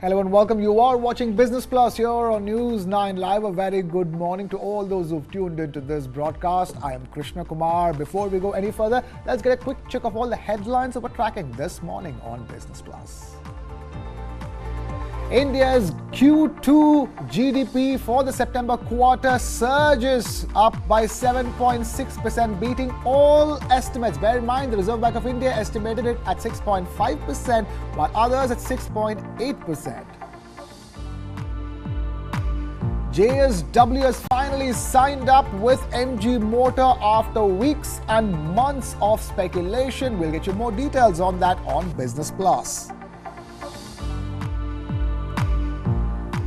Hello and welcome. You are watching Business Plus here on News 9 Live. A very good morning to all those who've tuned into this broadcast. I am Krishna Kumar. Before we go any further, let's get a quick check of all the headlines that we're tracking this morning on Business Plus. India's Q2 GDP for the September quarter surges up by 7.6%, beating all estimates. Bear in mind, the Reserve Bank of India estimated it at 6.5%, while others at 6.8%. JSW has finally signed up with MG Motor after weeks and months of speculation. We'll get you more details on that on Business Plus.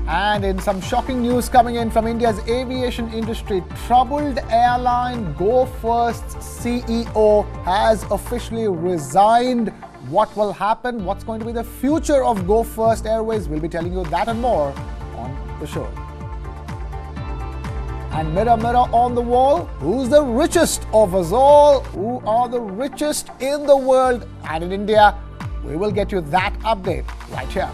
And in some shocking news coming in from India's aviation industry, troubled airline Go First's CEO has officially resigned. What will happen? What's going to be the future of Go First Airways? We'll be telling you that and more on the show. And mirror, mirror on the wall, who's the richest of us all? Who are the richest in the world and in India? We will get you that update right here.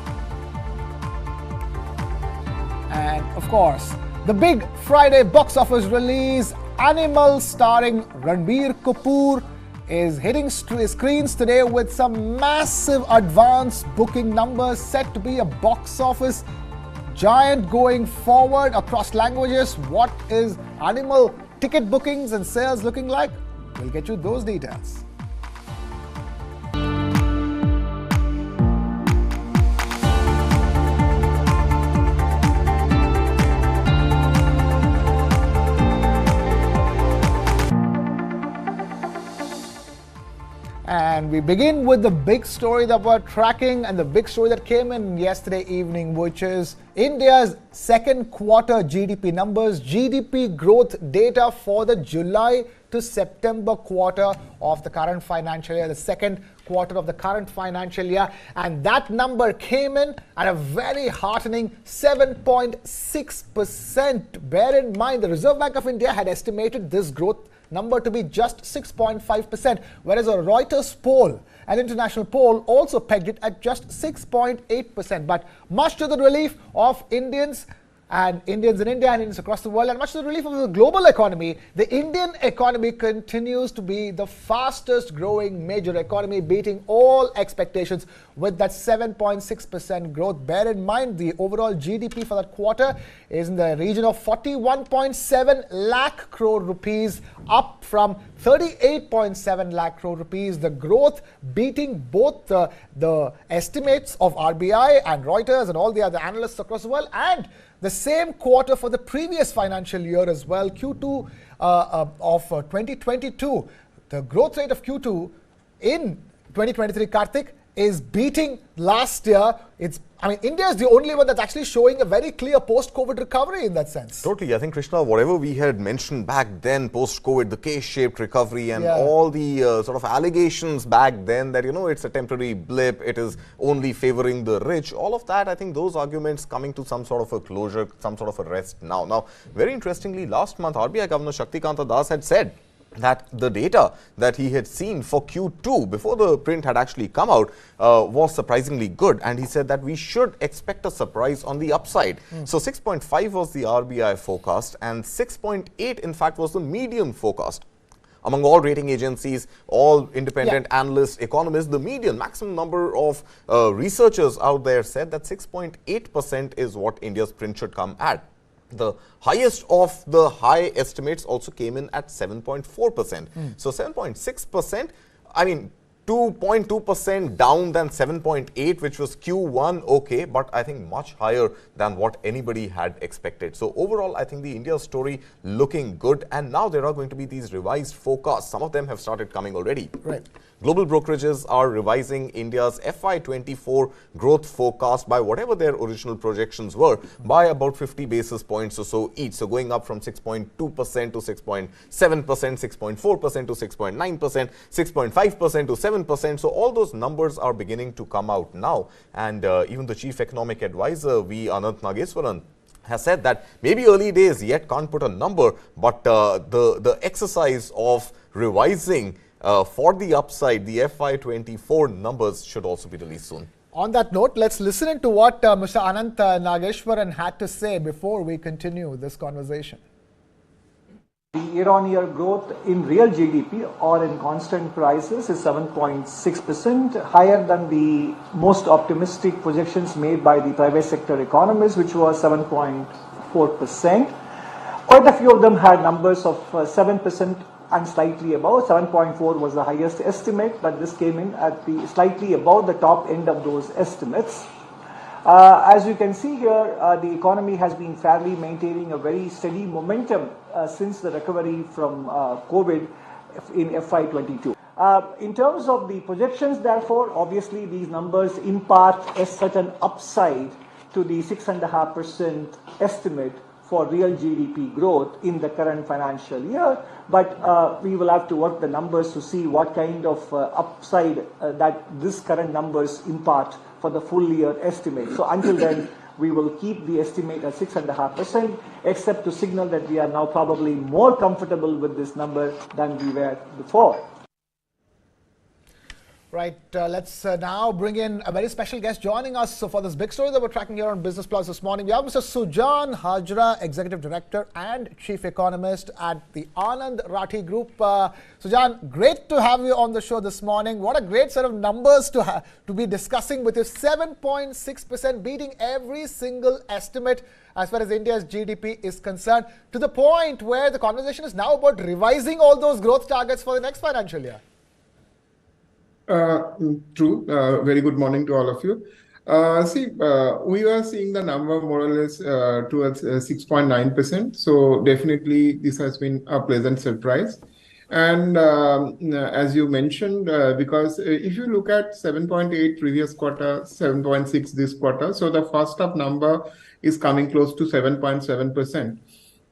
And of course, the big Friday box office release, Animal starring Ranbir Kapoor, is hitting screens today with some massive advance booking numbers, set to be a box office giant going forward across languages. What is Animal ticket bookings and sales looking like? We'll get you those details. And we begin with the big story that we're tracking and the big story that came in yesterday evening, which is India's second quarter GDP numbers, GDP growth data for the July to September quarter of the current financial year, the second quarter of the current financial year. And that number came in at a very heartening 7.6%. Bear in mind, the Reserve Bank of India had estimated this growth number to be just 6.5%, whereas a Reuters poll, an international poll, also pegged it at just 6.8%. But much to the relief of Indians in India and Indians across the world, and much to the relief of the global economy, the Indian economy continues to be the fastest growing major economy, beating all expectations with that 7.6% growth. Bear in mind, the overall GDP for that quarter is in the region of 41.7 lakh crore rupees, up from 38.7 lakh crore rupees. The growth beating both the estimates of RBI and Reuters and all the other analysts across the world, and the same quarter for the previous financial year as well, Q2 of 2022. The growth rate of Q2 in 2023, Karthik, is beating last year. India is the only one that's actually showing a very clear post-COVID recovery in that sense. Totally. I think, Krishna, whatever we had mentioned back then, post-COVID, the K-shaped recovery and all the sort of allegations back then that, it's a temporary blip, it is only favoring the rich, all of that, I think those arguments coming to some sort of a closure, some sort of a rest now. Now, very interestingly, last month, RBI Governor Shaktikanta Das had said that the data that he had seen for Q2 before the print had actually come out was surprisingly good, and he said that we should expect a surprise on the upside. So 6.5 was the RBI forecast, and 6.8 in fact was the median forecast. Among all rating agencies, all independent analysts, economists, the median maximum number of researchers out there said that 6.8% is what India's print should come at. The highest of the high estimates also came in at 7.4%. So 7.6%, 2.2% down than 7.8, which was Q1, okay, but I think much higher than what anybody had expected. So overall, I think the India story looking good, and now there are going to be these revised forecasts. Some of them have started coming already. Right. Global brokerages are revising India's FY24 growth forecast by whatever their original projections were by about 50 basis points or so each. So going up from 6.2% to 6.7%, 6.4% to 6.9%, 6.5% to 7%. So all those numbers are beginning to come out now. And even the chief economic advisor, Anant Nageshwaran, has said that maybe early days yet can't put a number, but the exercise of revising for the upside, the FY24 numbers should also be released soon. On that note, let's listen into what Mr. Anant Nageshwaran had to say before we continue this conversation. The year-on-year growth in real GDP or in constant prices is 7.6%, higher than the most optimistic projections made by the private sector economists, which was 7.4%. Quite a few of them had numbers of 7% and slightly above. 7.4 was the highest estimate, but this came in at the slightly above the top end of those estimates. As you can see here, the economy has been fairly maintaining a very steady momentum since the recovery from COVID in FY22. In terms of the projections, therefore, obviously these numbers impart as such an upside to the 6.5% estimate for real GDP growth in the current financial year, but we will have to work the numbers to see what kind of upside that this current numbers impart for the full year estimate. So until then, we will keep the estimate at 6.5%, except to signal that we are now probably more comfortable with this number than we were before. Right, let's now bring in a very special guest joining us for this big story that we're tracking here on Business Plus this morning. We have Mr. Sujan Hajra, Executive Director and Chief Economist at the Anant Rathi Group. Sujan, great to have you on the show this morning. What a great set of numbers to be discussing with you. 7.6%, beating every single estimate as far as India's GDP is concerned, to the point where the conversation is now about revising all those growth targets for the next financial year. True. Very good morning to all of you. We are seeing the number more or less towards 6.9%. So definitely this has been a pleasant surprise. And as you mentioned, because if you look at 7.8 previous quarter, 7.6 this quarter, so the first half number is coming close to 7.7%.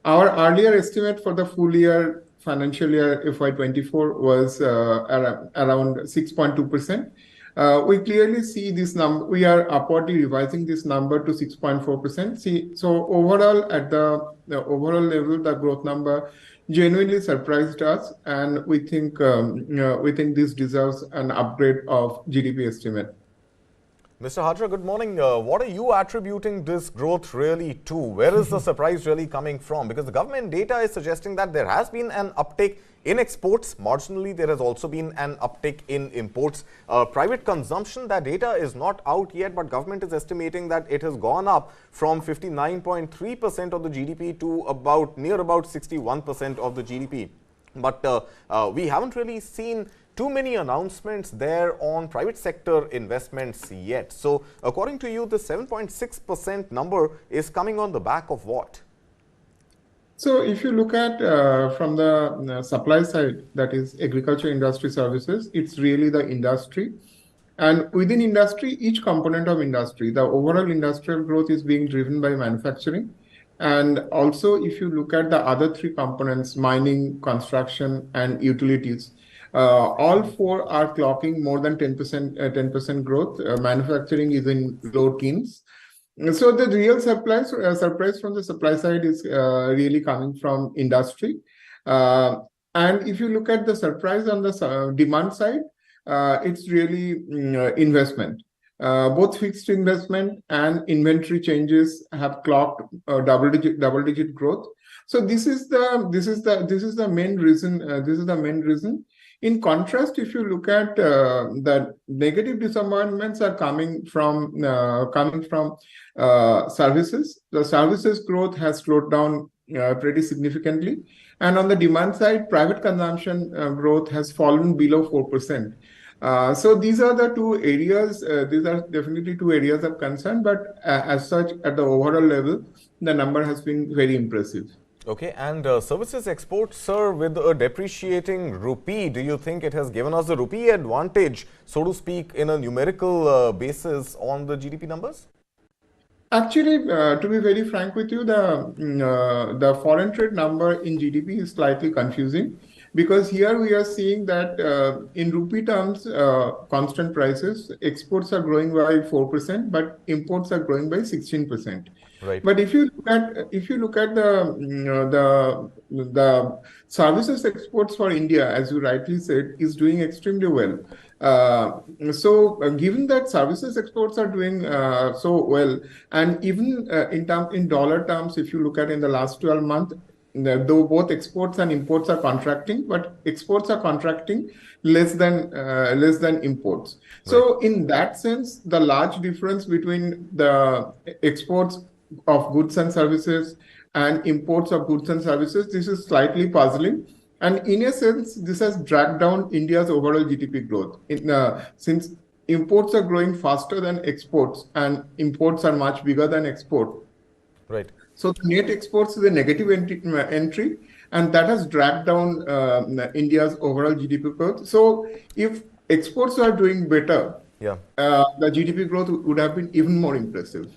Our earlier estimate for the full year financial year FY24 was around 6.2%. We clearly see this number. We are upwardly revising this number to 6.4%. So overall, at the overall level, the growth number genuinely surprised us, and we think this deserves an upgrade of GDP estimate. Mr. Hajra, good morning. What are you attributing this growth really to? Where is the surprise really coming from? Because the government data is suggesting that there has been an uptake in exports. Marginally, there has also been an uptick in imports. Private consumption, that data is not out yet, but government is estimating that it has gone up from 59.3% of the GDP to near about 61% of the GDP. But we haven't really seen too many announcements there on private sector investments yet. So according to you, the 7.6% number is coming on the back of what? So if you look at from the supply side, that is agriculture industry services, it's really the industry. And within industry, each component of industry, the overall industrial growth is being driven by manufacturing. And also, if you look at the other three components, mining, construction, and utilities, all four are clocking more than 10% growth. Manufacturing is in low teens. So the real surprise from the supply side is really coming from industry. And if you look at the surprise on the demand side, it's really investment. Both fixed investment and inventory changes have clocked double-digit growth. So this is the main reason. In contrast, if you look at the negative disappointments are coming from services. The services growth has slowed down pretty significantly, and on the demand side, private consumption growth has fallen below 4%. So these are the two areas. These are definitely two areas of concern. But as such, at the overall level, the number has been very impressive. Okay, and services exports, sir, with a depreciating rupee, do you think it has given us a rupee advantage, so to speak, in a numerical basis on the GDP numbers? Actually, to be very frank with you, the foreign trade number in GDP is slightly confusing, because here we are seeing that in rupee terms, constant prices, exports are growing by 4%, but imports are growing by 16%. Right. But if you look at the services exports for India, as you rightly said, is doing extremely well. Given that services exports are doing so well, and even in dollar terms, if you look at in the last 12 months, though both exports and imports are contracting, but exports are contracting less than imports. Right. So in that sense, the large difference between the exports of goods and services and imports of goods and services, this is slightly puzzling. And in a sense, this has dragged down India's overall GDP growth. Since imports are growing faster than exports and imports are much bigger than export. Right. So the net exports is a negative entry, and that has dragged down India's overall GDP growth. So if exports are doing better, the GDP growth would have been even more impressive.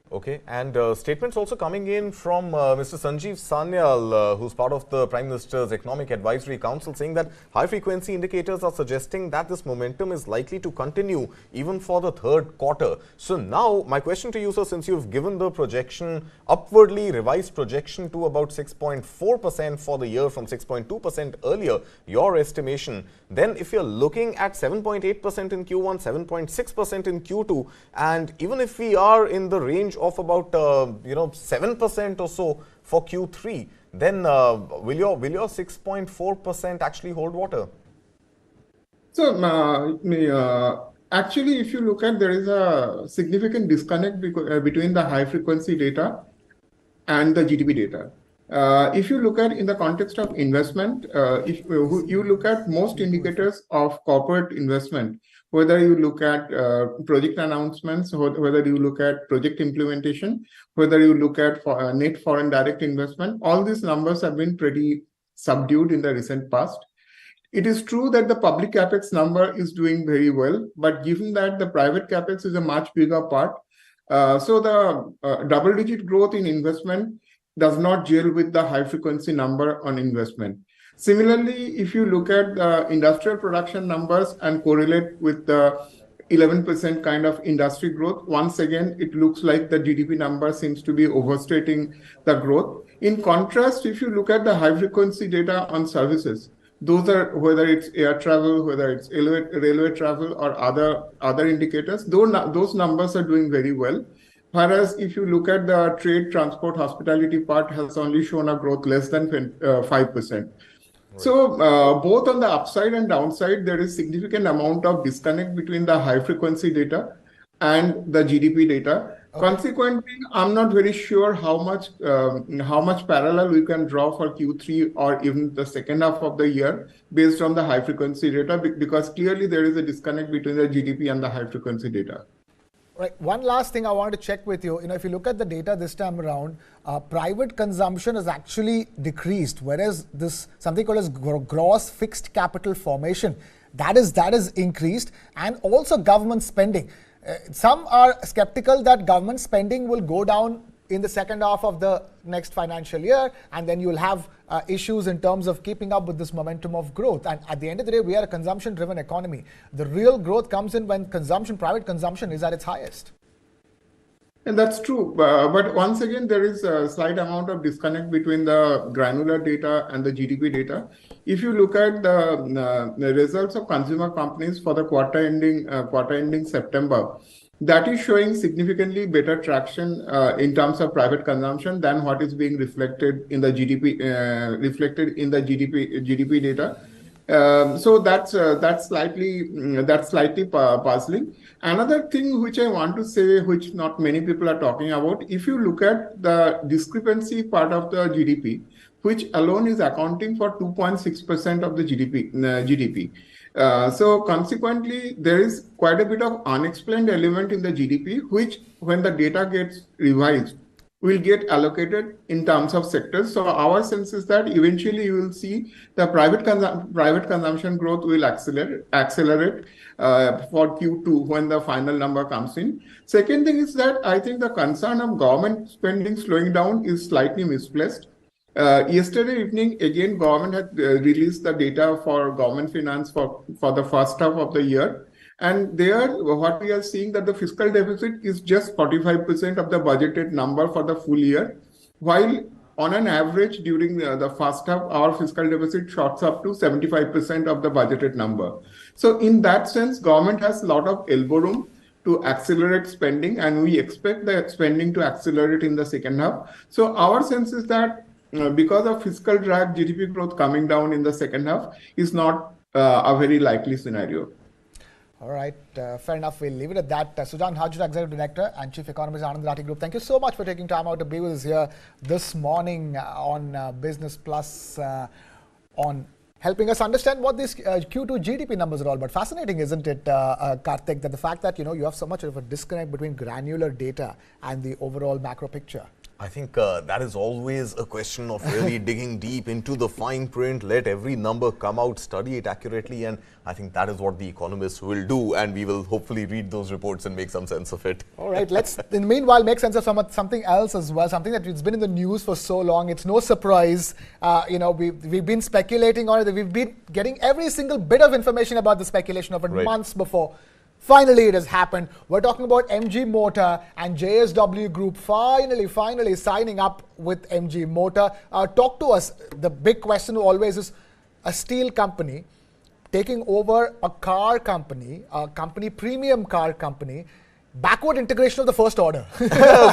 Okay, and statements also coming in from Mr. Sanjeev Sanyal, who's part of the Prime Minister's Economic Advisory Council, saying that high-frequency indicators are suggesting that this momentum is likely to continue even for the third quarter. So now, my question to you, sir, since you've given the projection, upwardly revised projection to about 6.4% for the year from 6.2% earlier, your estimation, then if you're looking at 7.8% in Q1, 7.6% in Q2, and even if we are in the range of about 7% or so for Q3, then will your 6.4% actually hold water? So actually, if you look at, there is a significant disconnect between the high frequency data and the GDP data. If you look at in the context of investment, if you look at most indicators of corporate investment, whether you look at project announcements, whether you look at project implementation, whether you look at net foreign direct investment, all these numbers have been pretty subdued in the recent past. It is true that the public capex number is doing very well, but given that the private capex is a much bigger part, so the double-digit growth in investment does not gel with the high-frequency number on investment. Similarly, if you look at the industrial production numbers and correlate with the 11% kind of industry growth, once again, it looks like the GDP number seems to be overstating the growth. In contrast, if you look at the high-frequency data on services, those are, whether it's air travel, whether it's railway travel or other indicators, those numbers are doing very well. Whereas if you look at the trade, transport, hospitality part has only shown a growth less than 5%. Right. So both on the upside and downside, there is significant amount of disconnect between the high frequency data and the GDP data. Okay. Consequently, I'm not very sure how much parallel we can draw for Q3 or even the second half of the year based on the high frequency data, because clearly there is a disconnect between the GDP and the high frequency data. Right. One last thing I wanted to check with you. If you look at the data this time around, private consumption has actually decreased, whereas this something called as gross fixed capital formation, that is increased, and also government spending. Some are skeptical that government spending will go down in the second half of the next financial year, and then you'll have issues in terms of keeping up with this momentum of growth. And at the end of the day, we are a consumption-driven economy. The real growth comes in when private consumption is at its highest. And that's true. But once again, there is a slight amount of disconnect between the granular data and the GDP data. If you look at the results of consumer companies for the quarter ending September, that is showing significantly better traction in terms of private consumption than what is being reflected in the GDP GDP data. So that's slightly puzzling. Another thing which I want to say, which not many people are talking about, if you look at the discrepancy part of the GDP, which alone is accounting for 2.6% of the GDP. So consequently, there is quite a bit of unexplained element in the GDP, which when the data gets revised, will get allocated in terms of sectors. So our sense is that eventually you will see the private consumption growth will accelerate for Q2 when the final number comes in. Second thing is that I think the concern of government spending slowing down is slightly misplaced. Yesterday evening, again, government had released the data for government finance for the first half of the year. And there, what we are seeing that the fiscal deficit is just 45% of the budgeted number for the full year, while on an average, during the first half, our fiscal deficit shots up to 75% of the budgeted number. So in that sense, government has a lot of elbow room to accelerate spending, and we expect the spending to accelerate in the second half. So our sense is that because of fiscal drag, GDP growth coming down in the second half is not a very likely scenario. All right, fair enough. We'll leave it at that. Sujan Hajra, Executive Director and Chief Economist, Anand Group. Thank you so much for taking time out to be with us here this morning on Business Plus on helping us understand what these Q2 GDP numbers are all about. Fascinating, isn't it, Karthik, that the fact that, you have so much of a disconnect between granular data and the overall macro picture? I think that is always a question of really digging deep into the fine print, let every number come out, study it accurately, and I think that is what the economists will do, and we will hopefully read those reports and make some sense of it. All right, let's in the meanwhile make sense of something else as well, something that it's been in the news for so long. It's no surprise, we've been speculating on it, we've been getting every single bit of information about the speculation of it months before. Finally, it has happened. We're talking about MG Motor and JSW Group finally signing up with MG Motor. Talk to us. The big question always is a steel company taking over a car company, premium car company. Backward integration of the first order.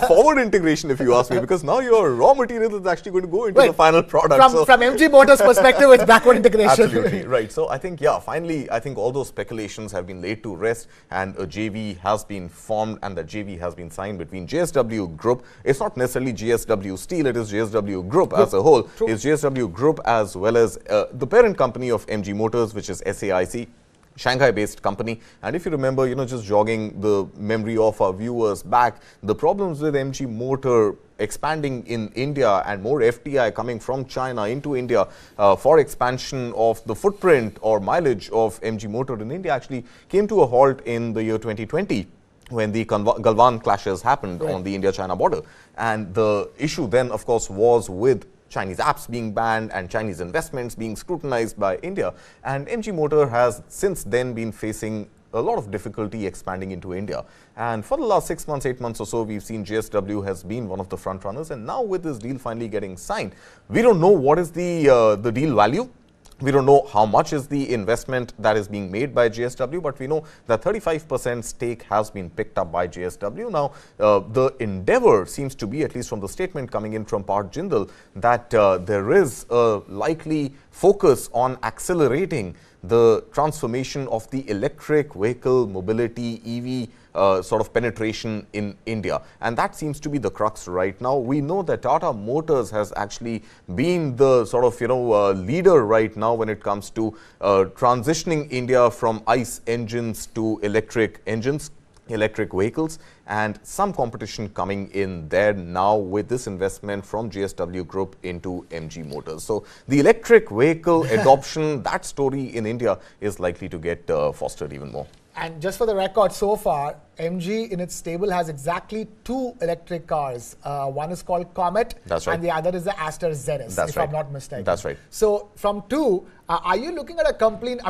Forward integration, if you ask me, because now your raw material is actually going to go into the final product. From MG Motor's perspective, it's backward integration. Absolutely, right. So I think, finally, I think all those speculations have been laid to rest, and a JV has been formed, and the JV has been signed between JSW Group. It's not necessarily JSW Steel, it is JSW Group as a whole. True. It's JSW Group as well as the parent company of MG Motors, which is SAIC. Shanghai-based company. And if you remember, just jogging the memory of our viewers back, the problems with MG Motor expanding in India and more FDI coming from China into India for expansion of the footprint or mileage of MG Motor in India actually came to a halt in the year 2020. When the Galwan clashes happened on the India-China border. And the issue then, of course, was with Chinese apps being banned and Chinese investments being scrutinized by India. And MG Motor has since then been facing a lot of difficulty expanding into India. And for the last 6 months, 8 months or so, we've seen JSW has been one of the front runners. And now with this deal finally getting signed, we don't know what is the deal value. We don't know how much is the investment that is being made by JSW, but we know that 35% stake has been picked up by JSW. Now, the endeavor seems to be, at least from the statement coming in from Parth Jindal, that there is a likely focus on accelerating the transformation of the electric vehicle mobility, EV sort of penetration in India. And that seems to be the crux right now. We know that Tata Motors has actually been the sort of, leader right now when it comes to transitioning India from ICE engines to electric engines, electric vehicles, and some competition coming in there now with this investment from JSW Group into MG Motors. So the electric vehicle adoption, that story in India is likely to get fostered even more. And just for the record, so far, MG in its stable has exactly 2 electric cars. One is called Comet, and the other is the Aster ZS, if I'm not mistaken. That's right. So from 2, are you looking at a complete,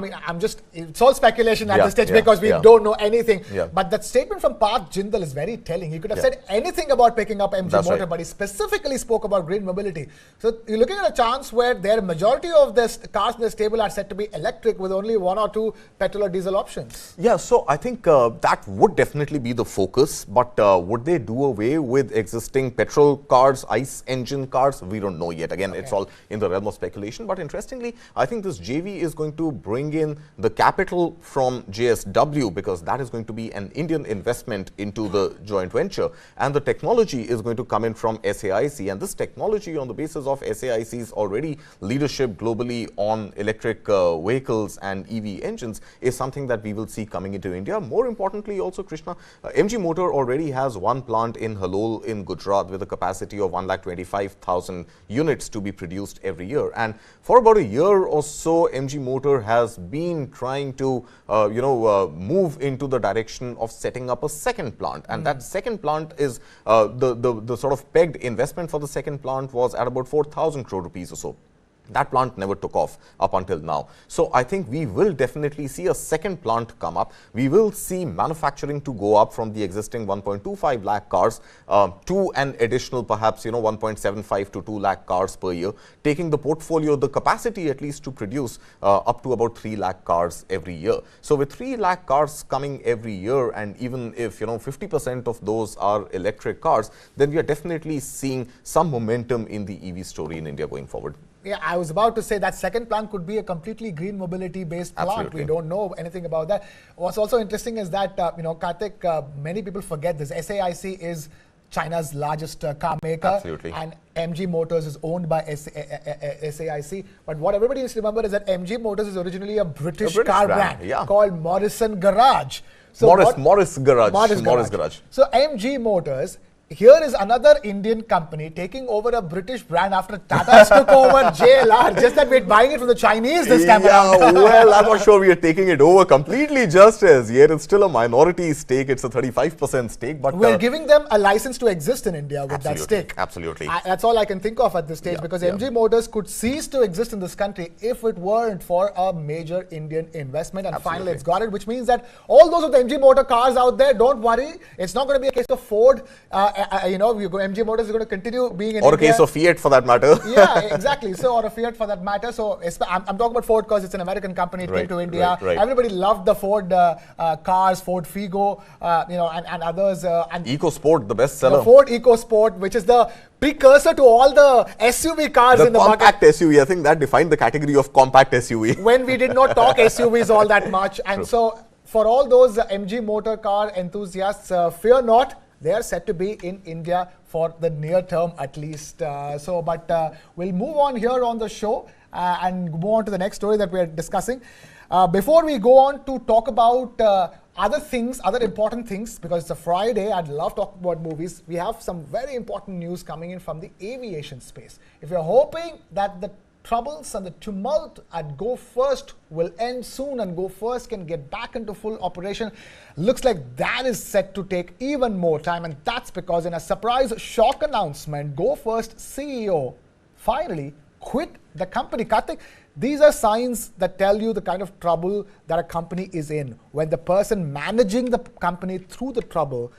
it's all speculation at this stage because we don't know anything. But that statement from Parth Jindal is very telling. He could have said anything about picking up MG Motor, but he specifically spoke about green mobility. So you're looking at a chance where their majority of the cars in the stable are set to be electric with only 1 or 2 petrol or diesel options. Yeah, so I think that would definitely be the focus, but would they do away with existing petrol cars, ICE engine cars? We don't know yet. Again, it's all in the realm of speculation. But interestingly, I think this JV is going to bring in the capital from JSW because that is going to be an Indian investment into the joint venture. And the technology is going to come in from SAIC. And this technology on the basis of SAIC's already leadership globally on electric vehicles and EV engines is something that we will see coming into India. More importantly also, Krishna, MG Motor already has 1 plant in Halol in Gujarat with a capacity of 1,25,000 units to be produced every year. And for about a year or so, MG Motor has been trying to, move into the direction of setting up a second plant. And that second plant is, the sort of pegged investment for the second plant was at about 4,000 crore rupees or so. That plant never took off up until now. So I think we will definitely see a second plant come up. We will see manufacturing to go up from the existing 1.25 lakh cars to an additional perhaps 1.75 to 2 lakh cars per year, taking the portfolio, the capacity at least to produce up to about 3 lakh cars every year. So with 3 lakh cars coming every year, and even if 50% of those are electric cars, then we are definitely seeing some momentum in the EV story in India going forward. Yeah, I was about to say that second plant could be a completely green mobility based plant. Absolutely. We don't know anything about that. What's also interesting is that, Karthik, many people forget this. SAIC is China's largest car maker. Absolutely. And MG Motors is owned by SAIC. But what everybody needs to remember is that MG Motors is originally a British car brand called Morrison Garage. So Morris Garage. So MG Motors, here is another Indian company taking over a British brand after Tata took over JLR. Just that we're buying it from the Chinese this time around. Well, I'm not sure we are taking it over completely just as yet. It's still a minority stake. It's a 35% stake. But we're giving them a license to exist in India with that stake. Absolutely. That's all I can think of at this stage, because MG Motors could cease to exist in this country if it weren't for a major Indian investment. And finally, it's got it, which means that all those with the MG Motor cars out there, don't worry. It's not going to be a case of Ford. MG Motors is going to continue being in Or India. a case of Fiat for that matter. Yeah, exactly. So, or a Fiat for that matter. So, I'm talking about Ford because it's an American company. It came to India. Everybody loved the Ford cars, Ford Figo, and others. And EcoSport, the best seller. The Ford EcoSport, which is the precursor to all the SUV cars in the market. Compact SUV, I think that defined the category of compact SUV. When we did not talk SUVs all that much. And so, for all those MG motor car enthusiasts, fear not. They are set to be in India for the near term at least. We'll move on here on the show and move on to the next story that we are discussing. Before we go on to talk about other things, other important things, because it's a Friday, I'd love to talk about movies. We have some very important news coming in from the aviation space. If you're hoping that the troubles and the tumult at Go First will end soon and Go First can get back into full operation, looks like that is set to take even more time, and that's because in a surprise shock announcement, Go First CEO finally quit the company. Karthik, these are signs that tell you the kind of trouble that a company is in when the person managing the company through the trouble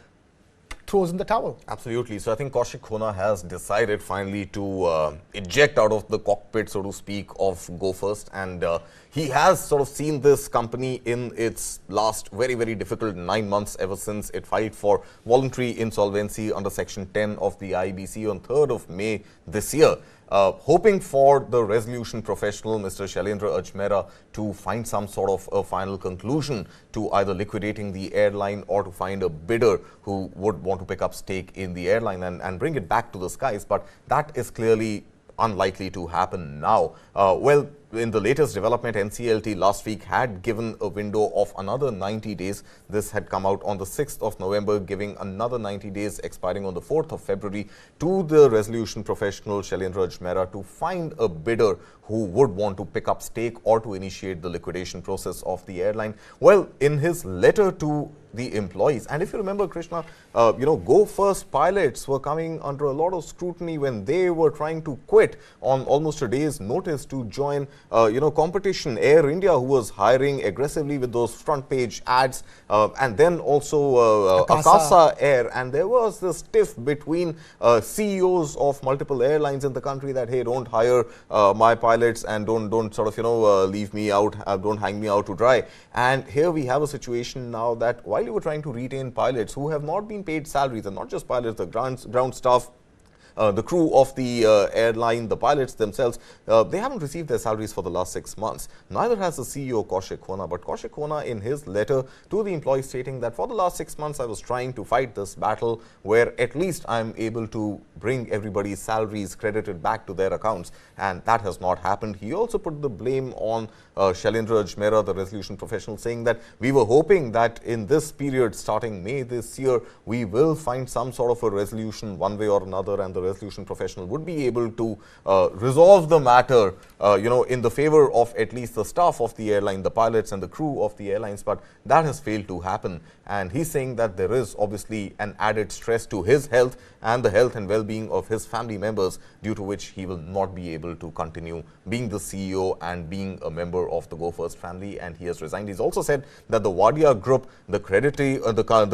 throws in the towel. Absolutely. So I think Kaushik Khona has decided finally to eject out of the cockpit, so to speak, of Go First. And he has sort of seen this company in its last very, very difficult 9 months ever since it filed for voluntary insolvency under Section 10 of the IBC on 3rd of May this year. Hoping for the resolution professional, Mr. Shailendra Ajmera, to find some sort of a final conclusion to either liquidating the airline or to find a bidder who would want to pick up stake in the airline and bring it back to the skies. But that is clearly unlikely to happen now. Well, in the latest development, NCLT last week had given a window of another 90 days. This had come out on the 6th of November, giving another 90 days expiring on the 4th of February to the resolution professional Shailendra Ajmera to find a bidder who would want to pick up stake or to initiate the liquidation process of the airline. Well, in his letter to the employees, and if you remember, Krishna, Go First pilots were coming under a lot of scrutiny when they were trying to quit on almost a day's notice to join competition. Air India, who was hiring aggressively with those front page ads, and then also Akasa Air, and there was this tiff between CEOs of multiple airlines in the country that, hey, don't hire my pilots and don't sort of leave me out, don't hang me out to dry. And here we have a situation now that while you were trying to retain pilots who have not been paid salaries, and not just pilots, the ground staff, the crew of the airline, the pilots themselves, they haven't received their salaries for the last 6 months. Neither has the CEO, Kaushik Khona. But Kaushik Khona, in his letter to the employees, stating that for the last 6 months, I was trying to fight this battle where at least I'm able to bring everybody's salaries credited back to their accounts. And that has not happened. He also put the blame on Shailendra Ajmera, the resolution professional, saying that we were hoping that in this period, starting May this year, we will find some sort of a resolution one way or another, and the resolution professional would be able to resolve the matter, in the favor of at least the staff of the airline, the pilots and the crew of the airlines, but that has failed to happen. And he's saying that there is obviously an added stress to his health and the health and well-being of his family members, due to which he will not be able to continue being the CEO and being a member of the Go First family, and he has resigned. He's also said that the Wadia Group, the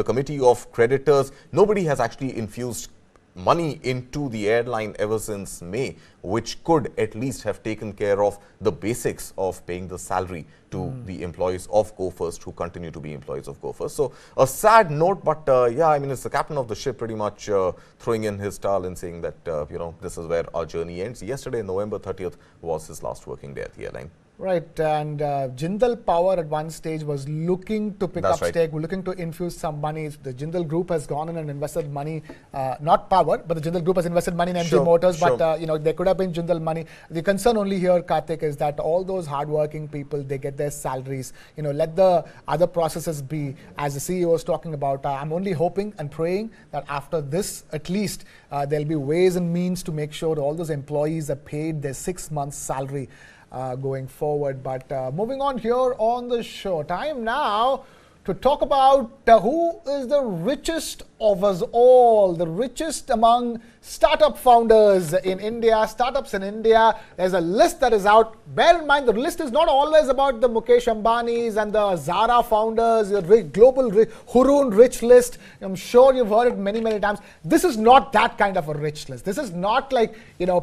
committee of creditors, nobody has actually infused money into the airline ever since May, which could at least have taken care of the basics of paying the salary to the employees of Go First, who continue to be employees of Go First. So a sad note, but yeah, I mean, it's the captain of the ship pretty much throwing in his towel and saying that, this is where our journey ends. Yesterday, November 30th, was his last working day at the airline. Right, and Jindal Power at one stage was looking to pick up stake, looking to infuse some money. The Jindal Group has gone in and invested money, not Power, but the Jindal Group has invested money in MG Motors, but there could have been Jindal money. The concern only here, Karthik, is that all those hardworking people, they get their salaries. Let the other processes be, as the CEO was talking about. I'm only hoping and praying that after this, at least, there'll be ways and means to make sure all those employees are paid their 6 months' salary going forward. But moving on here on the show, time now to talk about who is the richest of us all, the richest among startup founders in India, startups in India. There's a list that is out. Bear in mind, the list is not always about the Mukesh Ambanis and the Zara founders, the global Hurun rich list. I'm sure you've heard it many, many times. This is not that kind of a rich list. This is not like,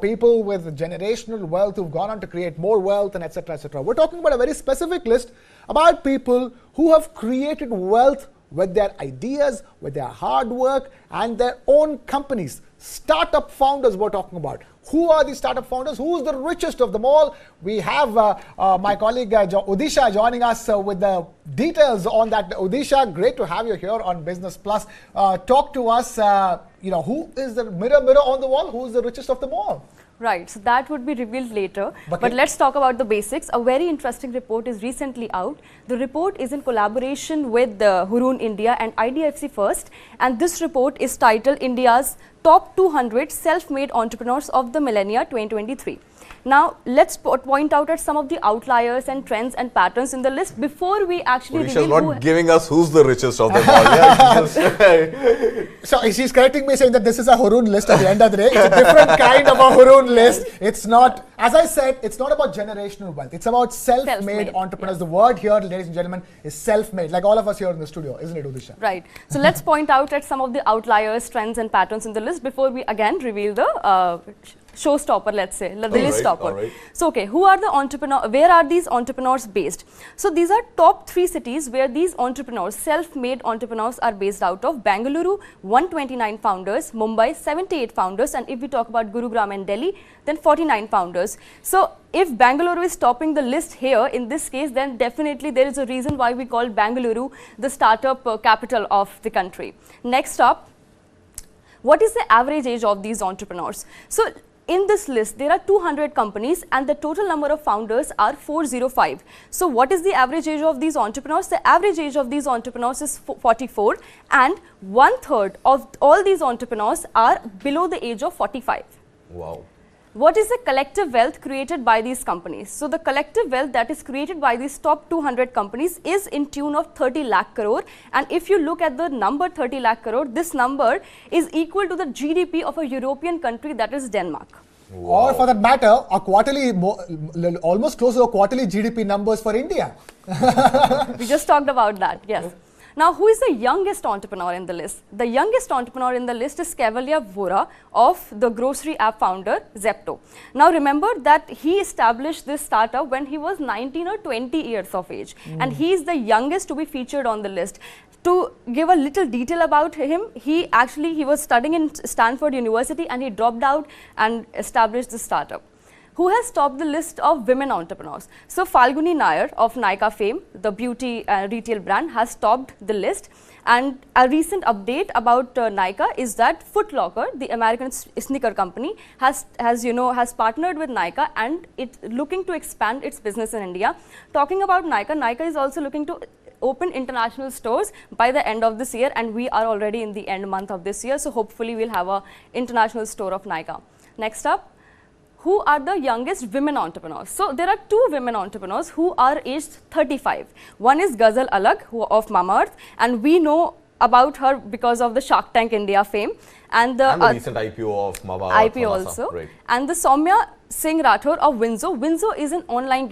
people with generational wealth who've gone on to create more wealth and etc., etc. We're talking about a very specific list about people who have created wealth with their ideas, with their hard work and their own companies. Startup founders we're talking about. Who are the startup founders? Who's the richest of them all? We have my colleague Udisha joining us with the details on that. Udisha, great to have you here on Business Plus. Talk to us, who is the mirror on the wall? Who is the richest of them all? Right, so that would be revealed later. But let's talk about the basics. A very interesting report is recently out. The report is in collaboration with Hurun India and IDFC First, and this report is titled India's Top 200 Self-Made Entrepreneurs of the Millennia 2023. Now, let's point out at some of the outliers and trends and patterns in the list before we actually reveal not giving us who's the richest of them all. So she's correcting me, saying that this is a Hurun list at the end of the day. It's a different kind of a Hurun list. It's not, as I said, it's not about generational wealth. It's about self-made entrepreneurs. Yes. The word here, ladies and gentlemen, is self-made, like all of us here in the studio, isn't it, Udisha? Right. So let's point out at some of the outliers, trends and patterns in the list before we again reveal the showstopper, let's say, the list topper. Right. So, okay, who are the entrepreneurs? Where are these entrepreneurs based? So, these are top 3 cities where these entrepreneurs, self-made entrepreneurs, are based out of. Bengaluru, 129 founders, Mumbai, 78 founders, and if we talk about Gurugram and Delhi, then 49 founders. So, if Bengaluru is topping the list here, in this case, then definitely there is a reason why we call Bengaluru the startup capital of the country. Next up, what is the average age of these entrepreneurs? So, in this list, there are 200 companies and the total number of founders are 405. So, what is the average age of these entrepreneurs? The average age of these entrepreneurs is 44, and 1/3 of all these entrepreneurs are below the age of 45. Wow. What is the collective wealth created by these companies? So, the collective wealth that is created by these top 200 companies is in tune of 30 lakh crore. And if you look at the number 30 lakh crore, this number is equal to the GDP of a European country, that is Denmark. Wow. Or for that matter, a quarterly, almost close to a quarterly GDP numbers for India. We just talked about that, yes. Now, who is the youngest entrepreneur in the list? The youngest entrepreneur in the list is Kevalia Vora of the grocery app founder Zepto. Now, remember that he established this startup when he was 19 or 20 years of age, and he is the youngest to be featured on the list. To give a little detail about him, he was studying in Stanford University and he dropped out and established the startup. Who has topped the list of women entrepreneurs? So, Falguni Nair of Nika Fame, the beauty retail brand, has topped the list. And a recent update about Nika is that Foot Locker, the American sneaker company, has partnered with Nika and it's looking to expand its business in India. Talking about Nika, Nika is also looking to open international stores by the end of this year, and we are already in the end month of this year. So hopefully we'll have a international store of Nika. Next up, who are the youngest women entrepreneurs? So there are 2 women entrepreneurs who are aged 35. One is Ghazal Alag, who of Mamaearth, and we know about her because of the Shark Tank India fame, and the recent IPO of Mamaearth. IPO also, right. And the Soumya Singh Rathore of Winzo. Winzo is an online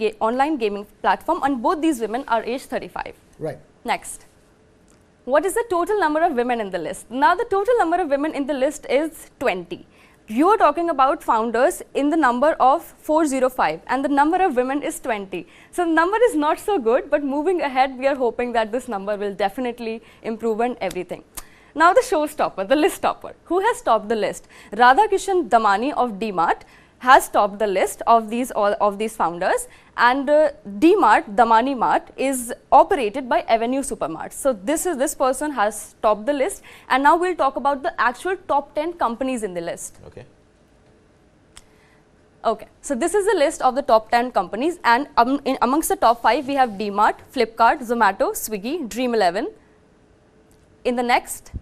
gaming platform, and both these women are aged 35. Right. Next, what is the total number of women in the list? Now the total number of women in the list is 20. You are talking about founders in the number of 405, and the number of women is 20. So the number is not so good, but moving ahead, we are hoping that this number will definitely improve and everything. Now the showstopper, the list topper. Who has topped the list? Radhakishan Damani of D-Mart has topped the list of these founders, and D-Mart, Damani Mart, is operated by Avenue Supermart. So this person has topped the list, and now we'll talk about the actual top 10 companies in the list. Okay. Okay, so this is the list of the top 10 companies, and amongst the top 5 we have D-Mart, Flipkart, Zomato, Swiggy, Dream11. In the next,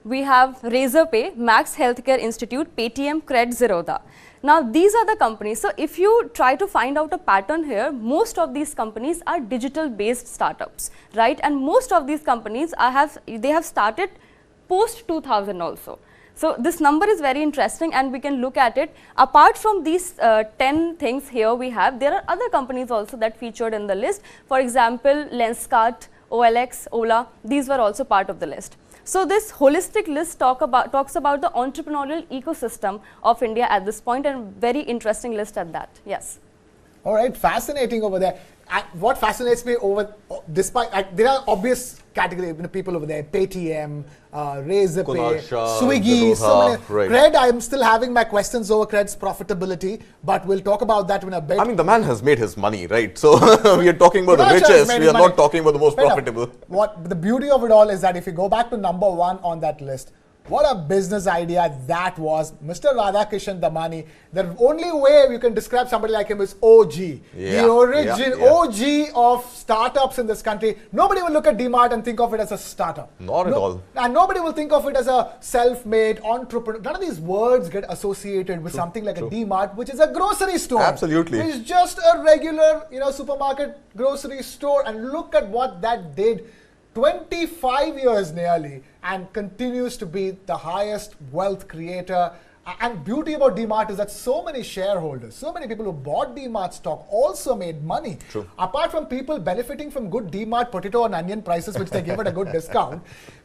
we have Razorpay, Max Healthcare Institute, Paytm, Cred, Zerodha. Now these are the companies. So if you try to find out a pattern here, most of these companies are digital based startups, right? And most of these companies they have started post 2000 also. So this number is very interesting, and we can look at it. Apart from these 10 things here there are other companies also that featured in the list. For example, Lenskart, OLX, Ola, these were also part of the list. So this holistic list talks about the entrepreneurial ecosystem of India at this point, and very interesting list at that. Yes. All right, fascinating over there. What fascinates me despite there are obvious category people over there: Paytm, Razorpay, Swiggy, so many. Right. Cred, I'm still having my questions over Cred's profitability, but we'll talk about that in a bit. I mean, the man has made his money, right? So we are talking about the richest. We are not talking about the most profitable. What the beauty of it all is that if you go back to number 1 on that list, what a business idea that was. Mr. Radhakishan Damani, the only way you can describe somebody like him is OG. The origin, OG of startups in this country. Nobody will look at D-Mart and think of it as a startup. Not at all. And nobody will think of it as a self-made entrepreneur. None of these words get associated with something like a D-Mart, which is a grocery store. Absolutely. It's just a regular, supermarket grocery store. And look at what that did. 25 years nearly, and continues to be the highest wealth creator. And beauty about D-Mart is that so many shareholders, so many people who bought D-Mart stock also made money. True. Apart from people benefiting from good D-Mart potato and onion prices, which they gave at a good discount,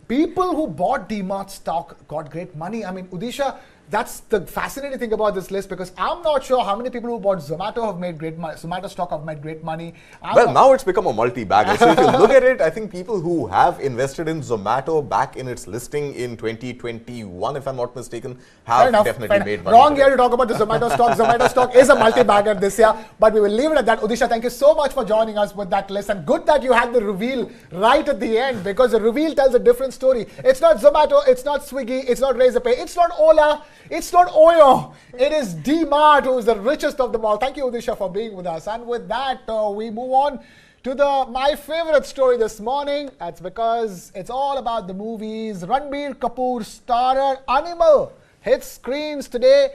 people who bought D-Mart stock got great money. I mean, Udisha, that's the fascinating thing about this list, because I'm not sure how many people who bought Zomato have made great money. Zomato stock have made great money. Now it's become a multi-bagger. So if you look at it, I think people who have invested in Zomato back in its listing in 2021, if I'm not mistaken, have definitely made money. Wrong year to talk about the Zomato stock. Zomato stock is a multi-bagger this year, but we will leave it at that. Udisha, thank you so much for joining us with that list, and good that you had the reveal right at the end, because the reveal tells a different story. It's not Zomato, it's not Swiggy, it's not Razorpay, it's not Ola, it's not Oyo. It is D-Mart, who is the richest of them all. Thank you, Udisha, for being with us. And with that, we move on to my favorite story this morning. That's because it's all about the movies. Ranbir Kapoor starrer Animal hits screens today.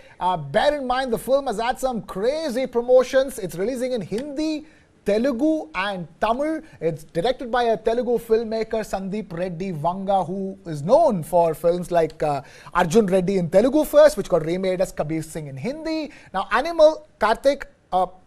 Bear in mind, the film has had some crazy promotions. It's releasing in Hindi, Telugu and Tamil. It's directed by a Telugu filmmaker, Sandeep Reddy Vanga, who is known for films like Arjun Reddy in Telugu first, which got remade as Kabir Singh in Hindi. Now, Animal, Karthik,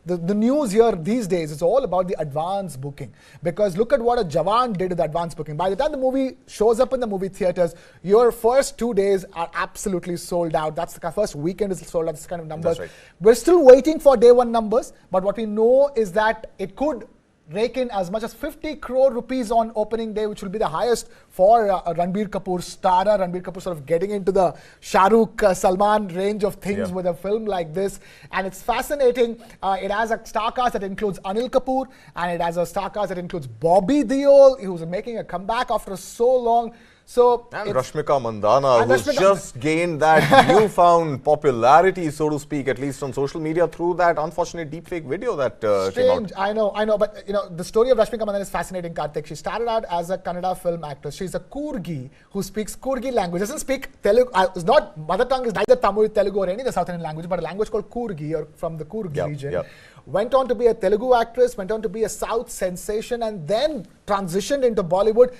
the news here these days is all about the advance booking, because look at what a Jawan did with advance booking. By the time the movie shows up in the movie theaters, your first 2 days are absolutely sold out. That's the first weekend is sold out. This kind of numbers. That's right. We're still waiting for day one numbers, but what we know is that it could rake in as much as 50 crore rupees on opening day, which will be the highest for Ranbir Kapoor starrer. Ranbir Kapoor sort of getting into the Shah Rukh, Salman range of things with a film like this. And it's fascinating. It has a star cast that includes Anil Kapoor, and it has a star cast that includes Bobby Deol, who's making a comeback after so long. So and Rashmika Mandanna, who's just gained that newfound popularity, so to speak, at least on social media, through that unfortunate deepfake video that came out. I know, but you know, the story of Rashmika Mandanna is fascinating, Karthik. She started out as a Kannada film actress. She's a Kurgi who speaks Kurgi language. Doesn't speak Telugu. It's not, mother tongue is neither Tamil, Telugu or any of the South Indian language, but a language called Kurgi, or from the Kurgi region. Went on to be a Telugu actress, went on to be a South sensation, and then transitioned into Bollywood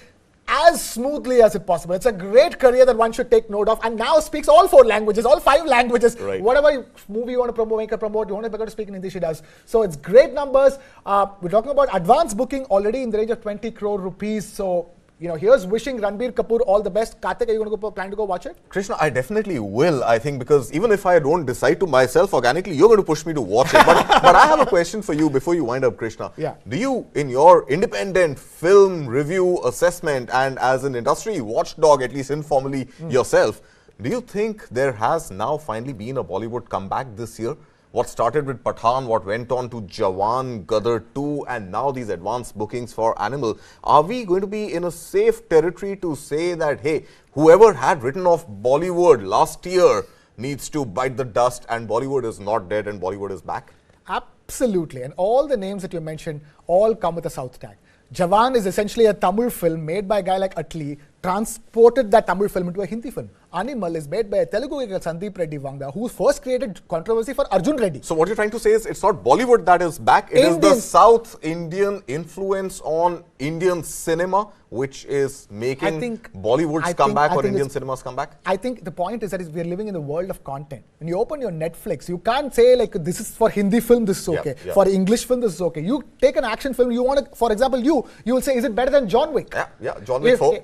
as smoothly as it possible. It's a great career that one should take note of, and now speaks all 4 languages, all 5 languages. Right. Whatever movie you want to promote, you want to speak in Hindi, she does. So it's great numbers. We're talking about advance booking already in the range of 20 crore rupees. So, you know, here's wishing Ranbir Kapoor all the best. Karthik, are you going to plan to go watch it? Krishna, I definitely will, I think, because even if I don't decide to myself organically, you're going to push me to watch it. But I have a question for you before you wind up, Krishna. Yeah. Do you, in your independent film review assessment and as an industry watchdog, at least informally yourself, do you think there has now finally been a Bollywood comeback this year? What started with Pathaan, what went on to Jawan, Gadar 2, and now these advanced bookings for Animal. Are we going to be in a safe territory to say that, hey, whoever had written off Bollywood last year needs to bite the dust, and Bollywood is not dead and Bollywood is back? Absolutely. And all the names that you mentioned all come with a South tag. Jawan is essentially a Tamil film made by a guy like Atli, transported that Tamil film into a Hindi film. Animal is made by a Telugu guy called Sandeep Reddy Vanga, who first created controversy for Arjun Reddy. So what you're trying to say is it's not Bollywood that is back, it is the South Indian influence on Indian cinema which is making Bollywood's comeback or Indian cinema's comeback? I think the point is that we're living in the world of content. When you open your Netflix, you can't say like this is for Hindi film, this is okay. For English film, this is okay. You take an action film, you want to, for example, you will say, is it better than John Wick? Yeah, John Wick 4.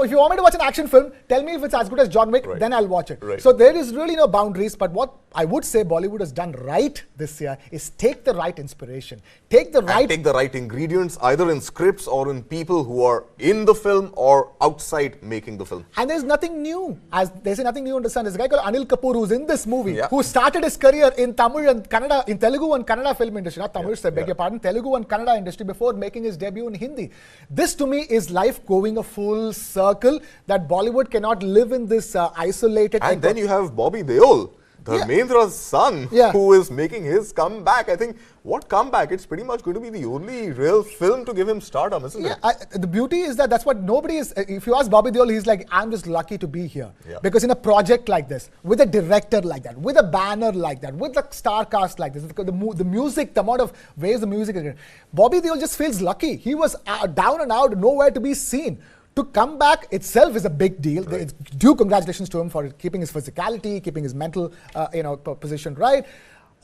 If you want me to watch an action film, tell me if it's as good as John Wick, then I'll watch it. So there is really no boundaries, but what I would say Bollywood has done right this year is take the right inspiration, take the right ingredients, either in scripts or in people who are in the film or outside making the film. And there's nothing new. As they say, nothing new under the sun. There's a guy called Anil Kapoor who's in this movie, who started his career in Tamil and Kannada, in Telugu and Kannada film industry, not Tamil, I beg your pardon, Telugu and Kannada industry before making his debut in Hindi. This to me is life going a full circle, that Bollywood cannot live in this isolated... And then you have Bobby Deol, Dharmendra's son, who is making his comeback. I think, what comeback? It's pretty much going to be the only real film to give him stardom, isn't it? The beauty is that that's what nobody is... If you ask Bobby Deol, he's like, I'm just lucky to be here. Because in a project like this, with a director like that, with a banner like that, with a star cast like this, the music, the amount of ways the music is... Bobby Deol just feels lucky. He was down and out, nowhere to be seen. To come back itself is a big deal. It's due congratulations to him for keeping his physicality, keeping his mental position right.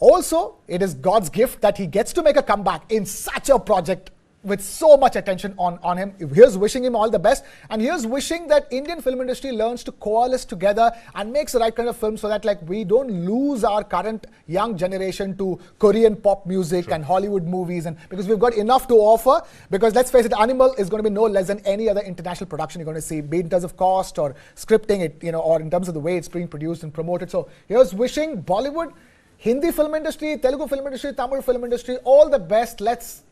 Also, it is God's gift that he gets to make a comeback in such a project with so much attention on him. Here's wishing him all the best, and here's wishing that Indian film industry learns to coalesce together and makes the right kind of film, so that like we don't lose our current young generation to Korean pop music and Hollywood movies, and because we've got enough to offer. Because let's face it, Animal is going to be no less than any other international production you're going to see, be it in terms of cost or scripting it, or in terms of the way it's being produced and promoted. So here's wishing Bollywood, Hindi film industry, Telugu film industry, Tamil film industry all the best. Let's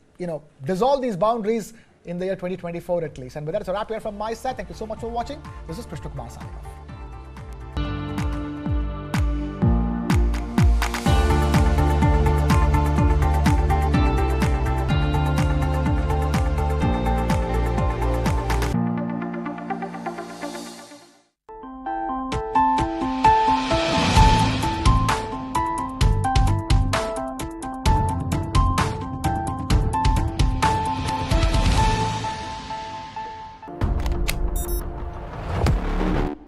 dissolve these boundaries in the year 2024 at least. And with that, it's a wrap here from my side. Thank you so much for watching. This is Kaushik Khona signing off.